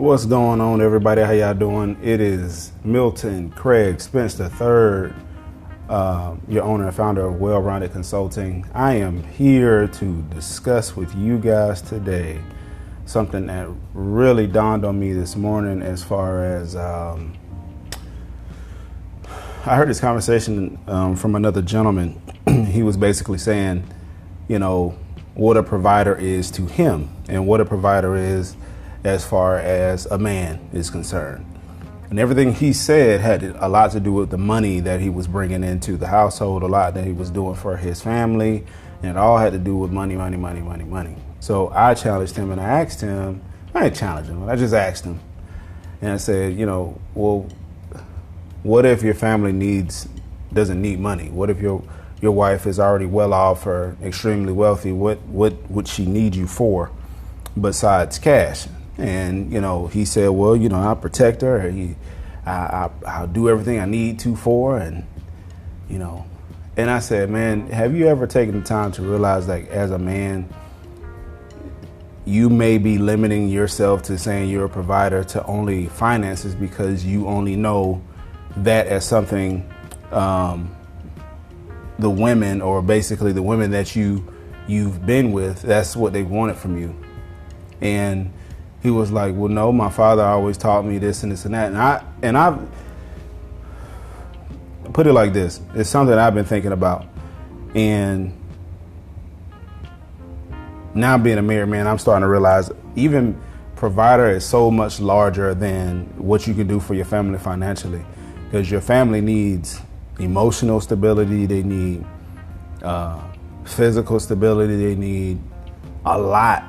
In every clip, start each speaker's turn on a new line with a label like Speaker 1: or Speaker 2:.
Speaker 1: What's going on, everybody? How y'all doing? It is Milton Craig Spence III, your owner and founder of Well-Rounded Consulting. I am here to discuss with you guys today something that really dawned on me this morning as far as I heard this conversation from another gentleman. He was basically saying, what a provider is to him and what a provider is as far as a man is concerned. And everything he said had a lot to do with the money that he was bringing into the household, a lot that he was doing for his family, and it all had to do with money. So I challenged him and I asked him, I didn't challenge him, I just asked him. And I said, well, what if your family doesn't need money? What if your wife is already well off or extremely wealthy? What would she need you for besides cash? And, he said, well, I'll protect her. I'll do everything I need to for her. And I said, man, have you ever taken the time to realize, like, as a man, you may be limiting yourself to saying you're a provider to only finances because you only know that as something the women, or basically the women that you've been with, that's what they wanted from you. And he was like, well, no, my father always taught me this and this and that. And I put it like this. It's something I've been thinking about. And now being a married man, I'm starting to realize even provider is so much larger than what you can do for your family financially. Because your family needs emotional stability. They need physical stability. They need a lot.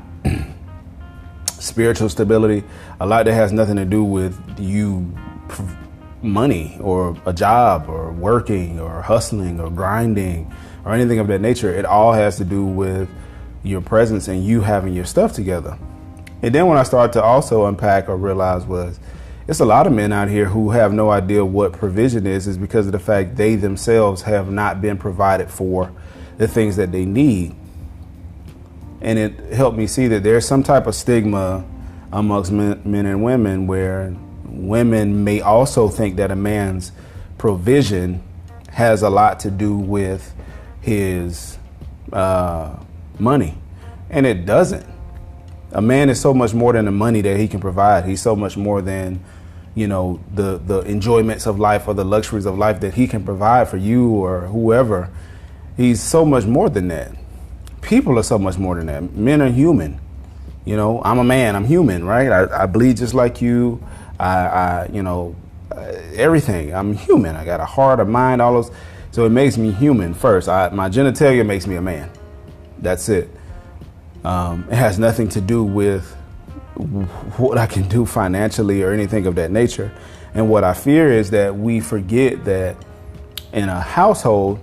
Speaker 1: Spiritual stability, a lot that has nothing to do with you money or a job or working or hustling or grinding or anything of that nature. It all has to do with your presence and you having your stuff together. And then when I started to also unpack or realize it's a lot of men out here who have no idea what provision is because of the fact they themselves have not been provided for the things that they need. And it helped me see that there's some type of stigma amongst men and women where women may also think that a man's provision has a lot to do with his money. And it doesn't. A man is so much more than the money that he can provide. He's so much more than, the enjoyments of life or the luxuries of life that he can provide for you or whoever. He's so much more than that. People are so much more than that. Men are human. I'm a man. I'm human, right? I bleed just like you. Everything. I'm human. I got a heart, a mind, all those. So it makes me human first. My genitalia makes me a man. That's it. It has nothing to do with what I can do financially or anything of that nature. And what I fear is that we forget that in a household,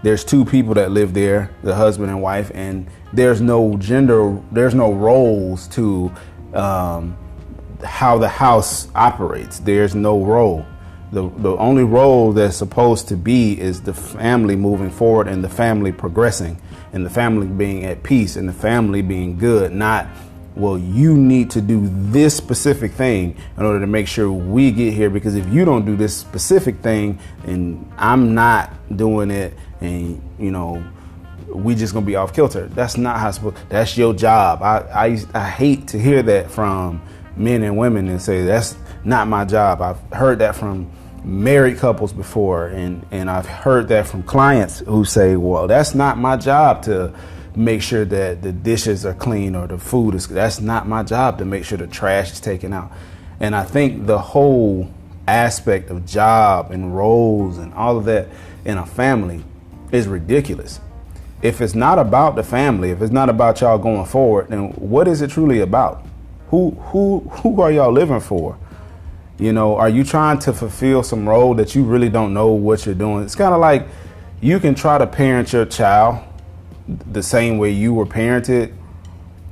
Speaker 1: there's two people that live there, the husband and wife, and there's no gender, there's no roles to how the house operates. There's no role. The only role that's supposed to be is the family moving forward and the family progressing and the family being at peace and the family being good, not, well, you need to do this specific thing in order to make sure we get here, because if you don't do this specific thing and I'm not doing it and, we just gonna be off kilter. That's not how it's supposed. That's your job. I hate to hear that from men and women and say that's not my job. I've heard that from married couples before, and I've heard that from clients who say, well, that's not my job to make sure that the dishes are clean or the food is, that's not my job to make sure the trash is taken out. And I think the whole aspect of job and roles and all of that in a family is ridiculous. If it's not about the family, if it's not about y'all going forward, then what is it truly about? Who are y'all living for? Are you trying to fulfill some role that you really don't know what you're doing? It's kind of like you can try to parent your child the same way you were parented,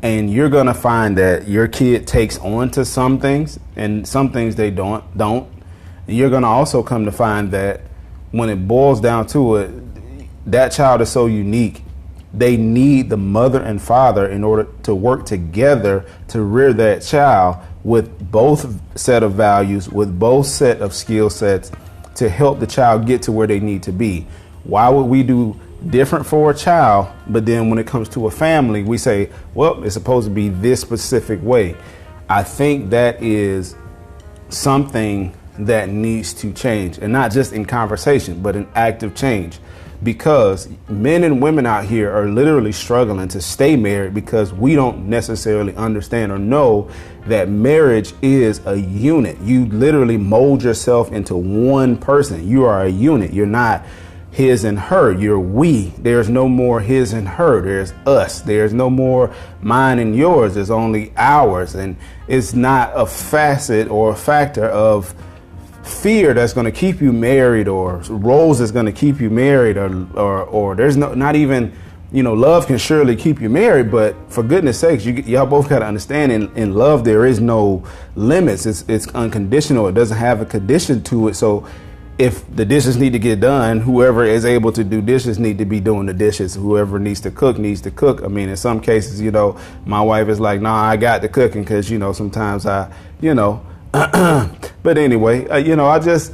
Speaker 1: and you're going to find that your kid takes on to some things and some things they don't. And you're going to also come to find that when it boils down to it, that child is so unique They need the mother and father in order to work together to rear that child with both set of values, with both set of skill sets to help the child get to where they need to be. Why would we do different for a child, but then when it comes to a family, we say, well, it's supposed to be this specific way? I think that is something that needs to change, and not just in conversation, but in active change, because men and women out here are literally struggling to stay married because we don't necessarily understand or know that marriage is a unit. You literally mold yourself into one person. You are a unit. You're not his and her, you're we. There's no more his and her, there's us. There's no more mine and yours, there's only ours. And it's not a facet or a factor of fear that's going to keep you married, or roles that's going to keep you married, or there's not even, love can surely keep you married, but for goodness sakes, y'all both got to understand, in love there is no limits. It's unconditional. It doesn't have a condition to it. So if the dishes need to get done, whoever is able to do dishes need to be doing the dishes. Whoever needs to cook needs to cook. I mean, in some cases, my wife is like, nah, I got the cooking, because, sometimes but anyway, I just,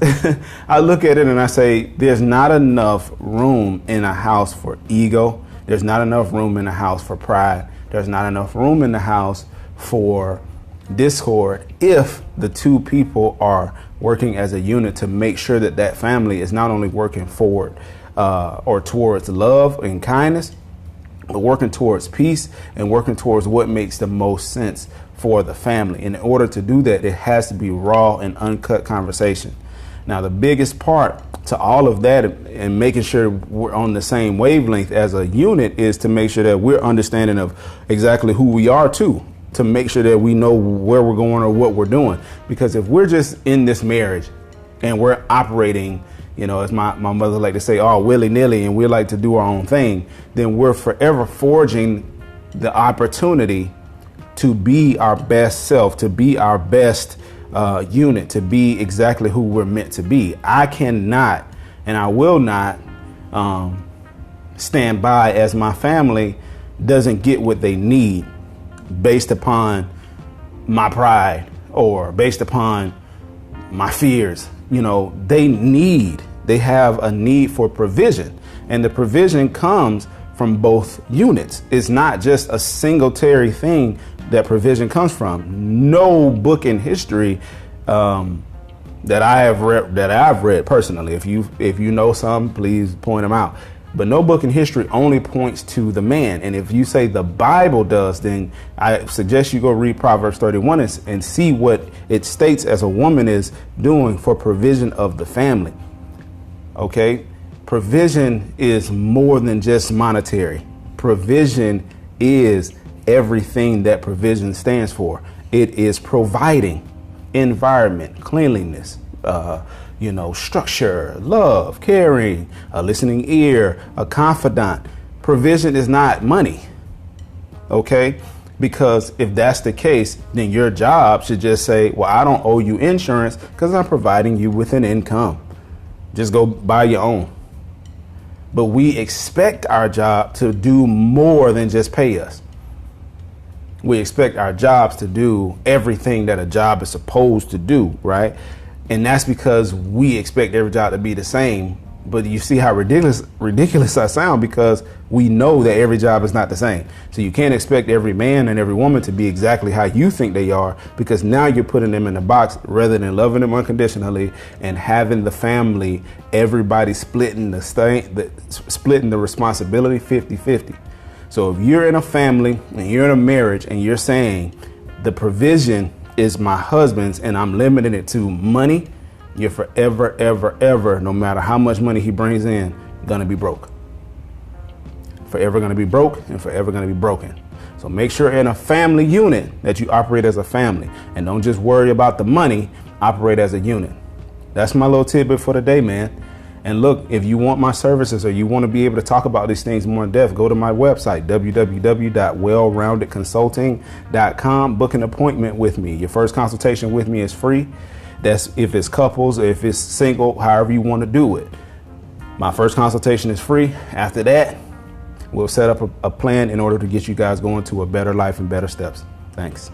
Speaker 1: I look at it and I say, there's not enough room in a house for ego. There's not enough room in the house for pride. There's not enough room in the house for discord if the two people are working as a unit to make sure that that family is not only working forward or towards love and kindness, but working towards peace and working towards what makes the most sense for the family. And in order to do that, it has to be raw and uncut conversation. Now, the biggest part to all of that and making sure we're on the same wavelength as a unit is to make sure that we're understanding of exactly who we are too, to make sure that we know where we're going or what we're doing. Because if we're just in this marriage and we're operating, as my mother like to say, all willy-nilly, and we like to do our own thing, then we're forever forging the opportunity to be our best self, to be our best unit, to be exactly who we're meant to be. I cannot and I will not stand by as my family doesn't get what they need based upon my pride or based upon my fears. They have a need for provision, and the provision comes from both units. It's not just a singletary thing that provision comes from. No book in history that I've read personally. If you know some, please point them out. But no book in history only points to the man. And if you say the Bible does, then I suggest you go read Proverbs 31 and see what it states as a woman is doing for provision of the family. Okay? Provision is more than just monetary. Provision is everything that provision stands for. It is providing environment, cleanliness, structure, love, caring, a listening ear, a confidant. Provision is not money. Okay? Because if that's the case, then your job should just say, well, I don't owe you insurance because I'm providing you with an income. Just go buy your own. But we expect our job to do more than just pay us. We expect our jobs to do everything that a job is supposed to do, right? And that's because we expect every job to be the same. But you see how ridiculous I sound, because we know that every job is not the same. So you can't expect every man and every woman to be exactly how you think they are, because now you're putting them in a box rather than loving them unconditionally and having the family, everybody splitting the responsibility 50-50. So if you're in a family and you're in a marriage and you're saying the provision is my husband's and I'm limiting it to money, you're forever, ever, ever, no matter how much money he brings in, gonna be broke. Forever gonna be broke and forever gonna be broken. So make sure in a family unit that you operate as a family, and don't just worry about the money, operate as a unit. That's my little tidbit for today, man. And look, if you want my services or you want to be able to talk about these things more in depth, go to my website, www.wellroundedconsulting.com. Book an appointment with me. Your first consultation with me is free. That's if it's couples, if it's single, however you want to do it. My first consultation is free. After that, We'll set up a plan in order to get you guys going to a better life and better steps. Thanks.